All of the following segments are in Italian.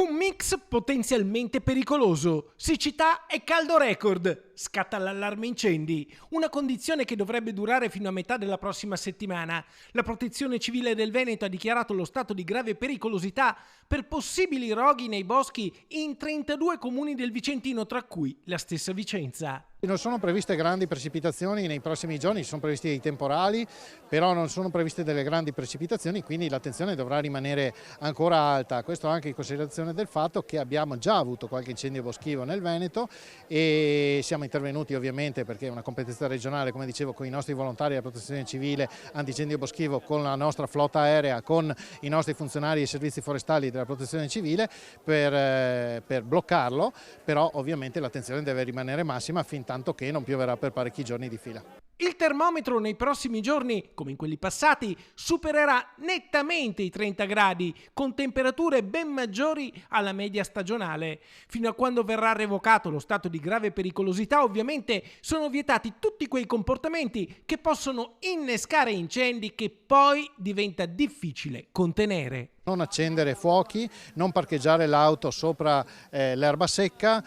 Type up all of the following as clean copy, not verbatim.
Un mix potenzialmente pericoloso. Siccità e caldo record. Scatta l'allarme incendi. Una condizione che dovrebbe durare fino a metà della prossima settimana. La Protezione Civile del Veneto ha dichiarato lo stato di grave pericolosità per possibili roghi nei boschi in 32 comuni del Vicentino, tra cui la stessa Vicenza. Non sono previste grandi precipitazioni nei prossimi giorni, sono previsti dei temporali, però non sono previste delle grandi precipitazioni, quindi l'attenzione dovrà rimanere ancora alta. Questo anche in considerazione del fatto che abbiamo già avuto qualche incendio boschivo nel Veneto e siamo intervenuti ovviamente perché è una competenza regionale, come dicevo, con i nostri volontari della Protezione Civile antincendio boschivo, con la nostra flotta aerea, con i nostri funzionari e servizi forestali della Protezione Civile per bloccarlo, però ovviamente l'attenzione deve rimanere massima fin tanto che non pioverà per parecchi giorni di fila. Il termometro nei prossimi giorni, come in quelli passati, supererà nettamente i 30 gradi, con temperature ben maggiori alla media stagionale. Fino a quando verrà revocato lo stato di grave pericolosità, ovviamente, sono vietati tutti quei comportamenti che possono innescare incendi che poi diventa difficile contenere. Non accendere fuochi, non parcheggiare l'auto sopra l'erba secca,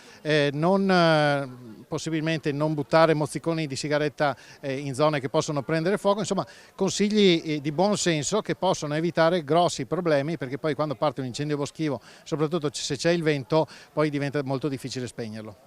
possibilmente non buttare mozziconi di sigaretta in zone che possono prendere fuoco, insomma consigli di buon senso che possono evitare grossi problemi, perché poi quando parte un incendio boschivo, soprattutto se c'è il vento, poi diventa molto difficile spegnerlo.